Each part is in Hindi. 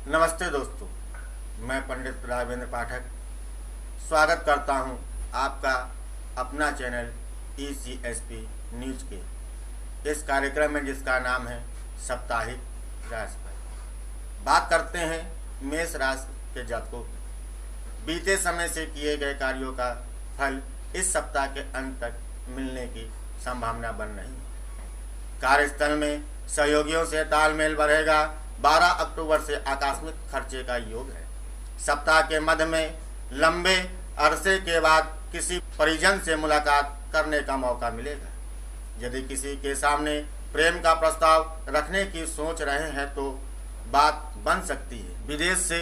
नमस्ते दोस्तों, मैं पंडित राघवेंद्र पाठक स्वागत करता हूं आपका अपना चैनल ECSP न्यूज के इस कार्यक्रम में, जिसका नाम है साप्ताहिक राशिफल। बात करते हैं मेष राशि के जातकों की। बीते समय से किए गए कार्यों का फल इस सप्ताह के अंत तक मिलने की संभावना बन रही है। कार्यस्थल में सहयोगियों से तालमेल बढ़ेगा। 12 अक्टूबर से आकस्मिक खर्चे का योग है। सप्ताह के मध्य में लंबे अरसे के बाद किसी परिजन से मुलाकात करने का मौका मिलेगा। यदि किसी के सामने प्रेम का प्रस्ताव रखने की सोच रहे हैं तो बात बन सकती है। विदेश से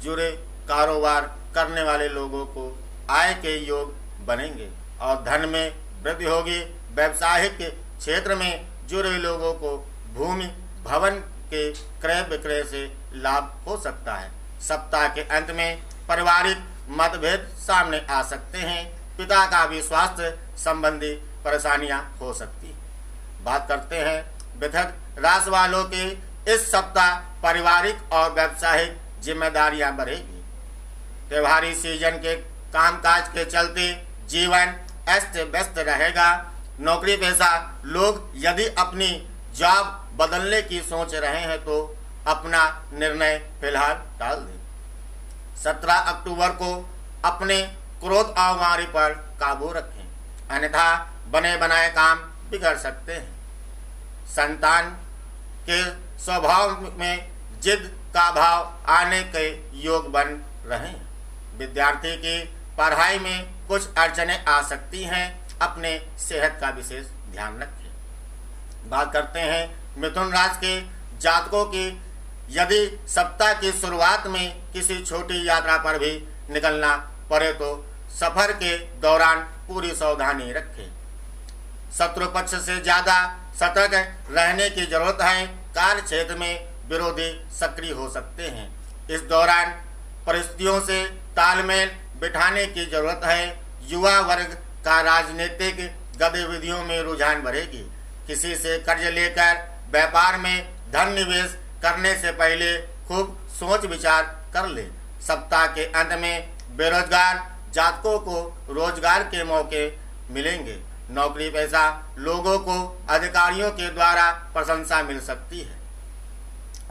जुड़े कारोबार करने वाले लोगों को आय के योग बनेंगे और धन में वृद्धि होगी। व्यवसायिक क्षेत्र में जुड़े लोगों को भूमि भवन के क्रय विक्रय से लाभ हो सकता है। सप्ताह के अंत में पारिवारिक मतभेद सामने आ सकते हैं। पिता का भी स्वास्थ्य संबंधी परेशानियां हो सकती हैं। बात करते हैं वृश्चिक राशि वालों के। इस सप्ताह पारिवारिक और व्यावसायिक जिम्मेदारियां बढ़ेगी। त्योहारी सीजन के कामकाज के चलते जीवन अस्त व्यस्त रहेगा। नौकरी पेशा लोग यदि अपनी जॉब बदलने की सोच रहे हैं तो अपना निर्णय फिलहाल टाल दें। 17 अक्टूबर को अपने क्रोध और वाणी पर काबू रखें, अन्यथा बने बनाए काम बिगड़ सकते हैं। संतान के स्वभाव में जिद का भाव आने के योग बन रहे हैं। विद्यार्थी की पढ़ाई में कुछ अड़चनें आ सकती हैं। अपने सेहत का विशेष ध्यान रखें। बात करते हैं मिथुन राशि के जातकों की। यदि सप्ताह की शुरुआत में किसी छोटी यात्रा पर भी निकलना पड़े तो सफर के दौरान पूरी सावधानी रखें। शत्रु पक्ष से ज़्यादा सतर्क रहने की जरूरत है। कार्य क्षेत्र में विरोधी सक्रिय हो सकते हैं। इस दौरान परिस्थितियों से तालमेल बिठाने की जरूरत है। युवा वर्ग का राजनीतिक गतिविधियों में रुझान बढ़ेगी। किसी से कर्ज लेकर व्यापार में धन निवेश करने से पहले खूब सोच विचार कर ले। सप्ताह के अंत में बेरोजगार जातकों को रोजगार के मौके मिलेंगे। नौकरी पेशा लोगों को अधिकारियों के द्वारा प्रशंसा मिल सकती है।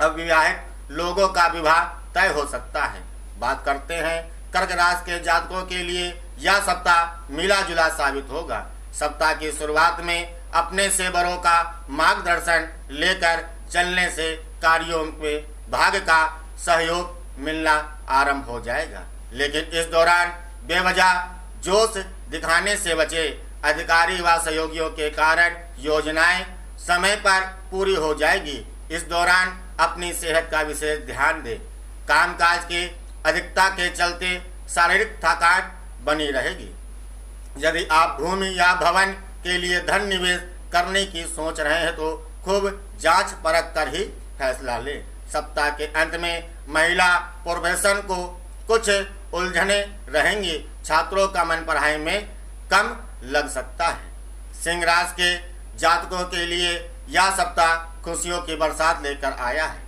अविवाहित लोगों का विवाह तय हो सकता है। बात करते हैं कर्क राशि के जातकों के लिए। यह सप्ताह मिला जुला साबित होगा। सप्ताह की शुरुआत में अपने से बड़ों का मार्गदर्शन लेकर चलने से कार्यों में भाग्य का सहयोग मिलना आरंभ हो जाएगा। लेकिन इस दौरान बेवजह जोश दिखाने से बचे। अधिकारी व सहयोगियों के कारण योजनाएं समय पर पूरी हो जाएगी। इस दौरान अपनी सेहत का विशेष ध्यान दें। कामकाज की अधिकता के चलते शारीरिक थकान बनी रहेगी। यदि आप भूमि या भवन के लिए धन निवेश करने की सोच रहे हैं तो खूब जांच परख कर ही फैसला लें। सप्ताह के अंत में महिला प्रोफेशन को कुछ उलझने रहेंगी। छात्रों का मन पढ़ाई में कम लग सकता है। सिंह राशि के जातकों के लिए यह सप्ताह खुशियों की बरसात लेकर आया है।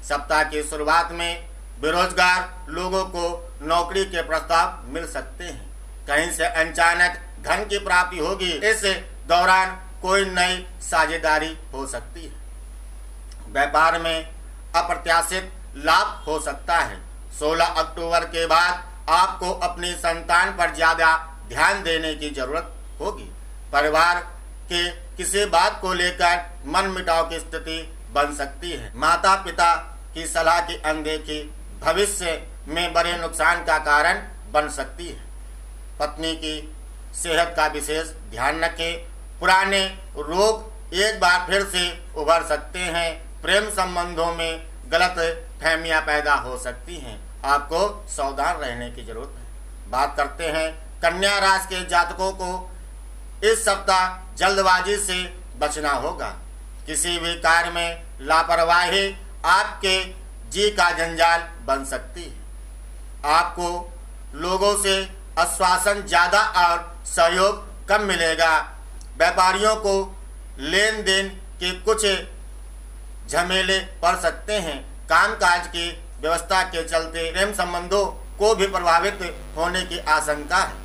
सप्ताह की शुरुआत में बेरोजगार लोगों को नौकरी के प्रस्ताव मिल सकते हैं। कहीं से अचानक धन की प्राप्ति होगी। इस दौरान कोई नई साझेदारी हो सकती है। व्यापार में अप्रत्याशित लाभ हो सकता है। 16 अक्टूबर के बाद आपको अपनी संतान पर ज्यादा ध्यान देने की जरूरत होगी। परिवार के किसी बात को लेकर मनमुटाव की स्थिति बन सकती है। माता पिता की सलाह की अनदेखी भविष्य में बड़े नुकसान का कारण बन सकती है। पत्नी की सेहत का विशेष ध्यान रखें। पुराने रोग एक बार फिर से उभर सकते हैं। प्रेम संबंधों में गलत फहमियाँ पैदा हो सकती हैं। आपको सावधान रहने की जरूरत है। बात करते हैं कन्या राशि के जातकों को। इस सप्ताह जल्दबाजी से बचना होगा। किसी भी कार्य में लापरवाही आपके जी का जंजाल बन सकती है। आपको लोगों से आश्वासन ज़्यादा और सहयोग कम मिलेगा। व्यापारियों को लेन देन के कुछ झमेले पड़ सकते हैं। कामकाज की व्यवस्था के चलते प्रेम संबंधों को भी प्रभावित होने की आशंका है।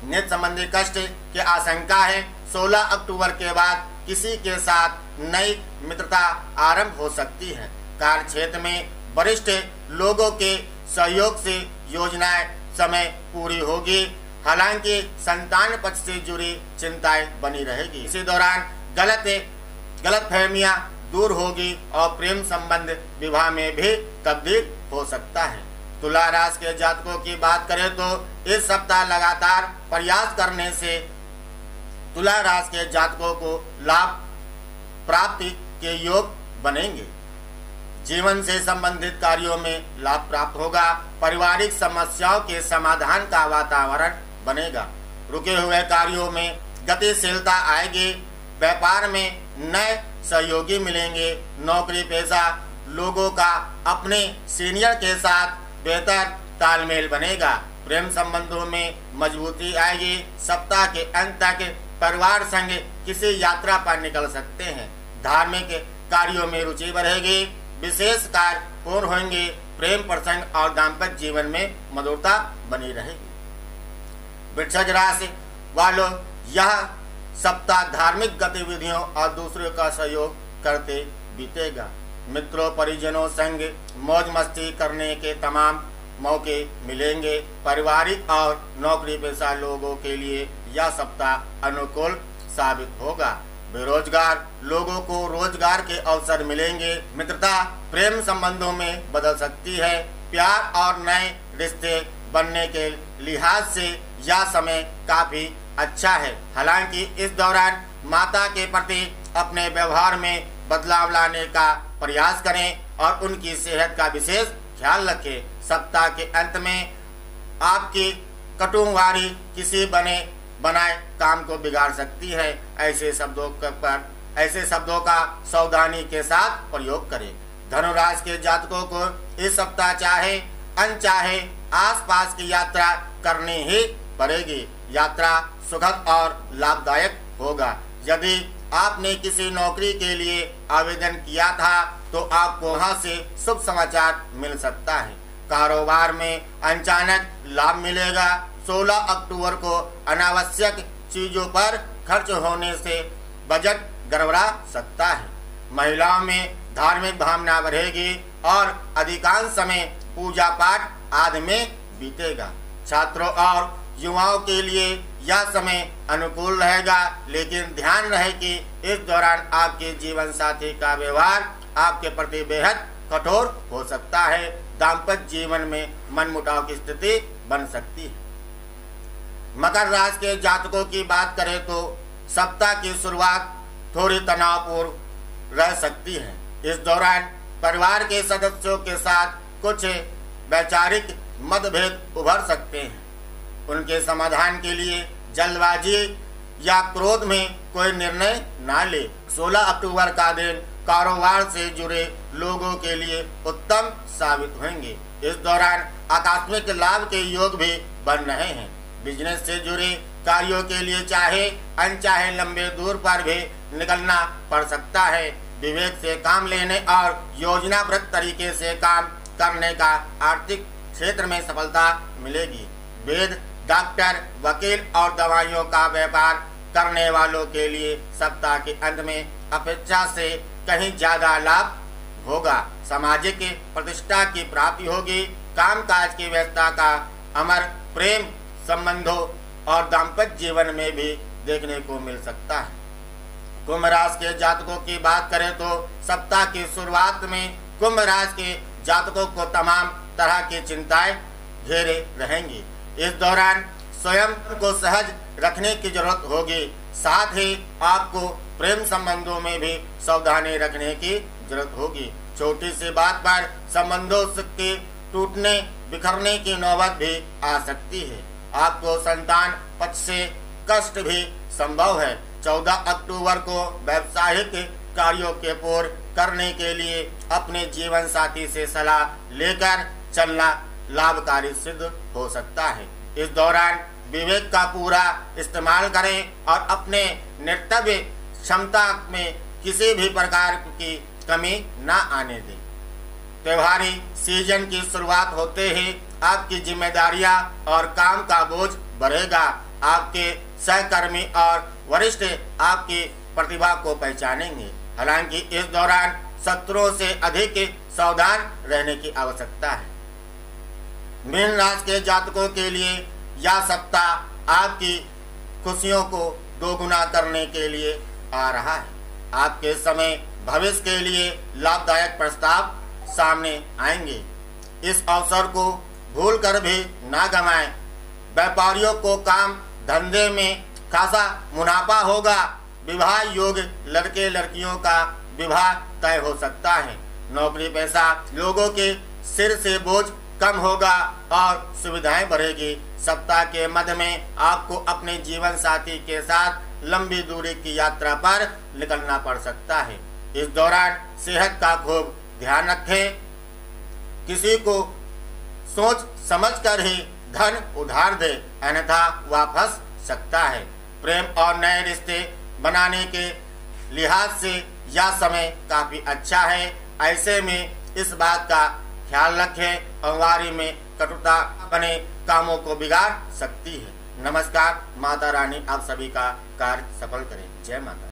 नेत्र संबंधी कष्ट की आशंका है। 16 अक्टूबर के बाद किसी के साथ नई मित्रता आरंभ हो सकती है। कार्य क्षेत्र में वरिष्ठ लोगों के सहयोग से योजनाएं समय पूरी होगी। हालांकि संतान पक्ष से जुड़ी चिंताएं बनी रहेगी। इसी दौरान गलतफहमियां दूर होगी और प्रेम संबंध विवाह में भी तब्दील हो सकता है। तुला राशि के जातकों की बात करें तो इस सप्ताह लगातार प्रयास करने से तुला राशि के जातकों को लाभ प्राप्ति के योग बनेंगे। जीवन से संबंधित कार्यों में लाभ प्राप्त होगा। पारिवारिक समस्याओं के समाधान का वातावरण बनेगा। रुके हुए कार्यों में गतिशीलता आएगी। व्यापार में नए सहयोगी मिलेंगे। नौकरी पेशा लोगों का अपने सीनियर के साथ बेहतर तालमेल बनेगा। प्रेम संबंधों में मजबूती आएगी। सप्ताह के अंत तक परिवार संग किसी यात्रा पर निकल सकते हैं। धार्मिक कार्यों में रुचि बढ़ेगी। विशेष कार्य पूर्ण होंगे। प्रेम प्रसंग और दाम्पत्य जीवन में मधुरता बनी रहेगी। वृश्चिक राशि वालों, यह सप्ताह धार्मिक गतिविधियों और दूसरों का सहयोग करते बीतेगा। मित्रों परिजनों संग मौज मस्ती करने के तमाम मौके मिलेंगे। पारिवारिक और नौकरी पेशा लोगों के लिए यह सप्ताह अनुकूल साबित होगा। बेरोजगार लोगों को रोजगार के अवसर मिलेंगे। मित्रता प्रेम संबंधों में बदल सकती है। प्यार और नए रिश्ते बनने के लिहाज से यह समय काफी अच्छा है। हालांकि इस दौरान माता के प्रति अपने व्यवहार में बदलाव लाने का प्रयास करें और उनकी सेहत का विशेष ख्याल रखें। सप्ताह के अंत में आपकी कटुवारी किसी बनाए काम को बिगाड़ सकती है। ऐसे शब्दों का सावधानी के साथ प्रयोग करें। धनुराशि के जातकों को इस सप्ताह चाहे अनचाहे आसपास की यात्रा करनी ही पड़ेगी। यात्रा सुखद और लाभदायक होगा। यदि आपने किसी नौकरी के लिए आवेदन किया था तो आपको वहां से शुभ समाचार मिल सकता है। कारोबार में अचानक लाभ मिलेगा। 16 अक्टूबर को अनावश्यक चीजों पर खर्च होने से बजट गड़बड़ा सकता है। महिलाओं में धार्मिक भावना बढ़ेगी और अधिकांश समय पूजा पाठ आदि में बीतेगा। छात्रों और युवाओं के लिए यह समय अनुकूल रहेगा, लेकिन ध्यान रहे कि इस दौरान आपके जीवन साथी का व्यवहार आपके प्रति बेहद कठोर हो सकता है। दाम्पत्य जीवन में मनमुटाव की स्थिति बन सकती है। मकर राशि के जातकों की बात करें तो सप्ताह की शुरुआत थोड़ी तनावपूर्ण रह सकती है। इस दौरान परिवार के सदस्यों के साथ कुछ वैचारिक मतभेद उभर सकते हैं। उनके समाधान के लिए जल्दबाजी या क्रोध में कोई निर्णय ना ले। 16 अक्टूबर का दिन कारोबार से जुड़े लोगों के लिए उत्तम साबित होंगे। इस दौरान आकस्मिक लाभ के योग भी बन रहे हैं। बिजनेस से जुड़े कार्यों के लिए चाहे अनचाहे लंबे दूर पर भी निकलना पड़ सकता है। विवेक से काम लेने और योजनाबद्ध तरीके से काम करने का आर्थिक क्षेत्र में सफलता मिलेगी। वेद, डॉक्टर, वकील और दवाइयों का व्यापार करने वालों के लिए सप्ताह के अंत में अपेक्षा से कहीं ज्यादा लाभ होगा। सामाजिक प्रतिष्ठा की प्राप्ति होगी। कामकाज की व्यस्तता का अमर प्रेम संबंधों और दाम्पत्य जीवन में भी देखने को मिल सकता है। कुंभ राशि के जातकों की बात करें तो सप्ताह की शुरुआत में कुंभ राशि के जातकों को तमाम तरह की चिंताएं घेरे रहेंगी। इस दौरान स्वयं को सहज रखने की जरूरत होगी। साथ ही आपको प्रेम संबंधों में भी सावधानी रखने की जरूरत होगी। छोटी सी बात पर संबंधों के टूटने बिखरने की नौबत भी आ सकती है। आपको संतान पक्ष से कष्ट भी संभव है। 14 अक्टूबर को व्यावसायिक कार्यों के पूर्ण करने के लिए अपने जीवन साथी से सलाह लेकर चलना लाभकारी सिद्ध हो सकता है। इस दौरान विवेक का पूरा इस्तेमाल करें और अपने नेतृत्व क्षमता में किसी भी प्रकार की कमी न आने दें। त्योहारी सीजन की शुरुआत होते ही आपकी जिम्मेदारियां और काम का बोझ बढ़ेगा। आपके सहकर्मी और वरिष्ठ आपकी प्रतिभा को पहचानेंगे। हालांकि इस दौरान शत्रुओं से अधिक सावधान रहने की आवश्यकता है। मीन राशि के जातकों के लिए यह सप्ताह आपकी खुशियों को दोगुना करने के लिए आ रहा है। आपके समय भविष्य के लिए लाभदायक प्रस्ताव सामने आएंगे। इस अवसर को भूलकर भी ना गंवाएं। व्यापारियों को काम धंधे में खासा मुनाफा होगा। विवाह योग्य लड़के लड़कियों का विवाह तय हो सकता है। नौकरी पेशा लोगों के सिर से बोझ कम होगा और सुविधाएं बढ़ेगी। सप्ताह के मध्य में आपको अपने जीवन साथी के साथ लंबी दूरी की यात्रा पर निकलना पड़ सकता है। इस दौरान सेहत का खूब ध्यान रखें। किसी को सोच समझकर ही धन उधार दे, अन्यथा वह फंस सकता है। प्रेम और नए रिश्ते बनाने के लिहाज से यह समय काफी अच्छा है। ऐसे में इस बात का ख्याल रखें, अहंकारी में कटुता अपने कामों को बिगाड़ सकती है। नमस्कार। माता रानी आप सभी का कार्य सफल करें। जय माता।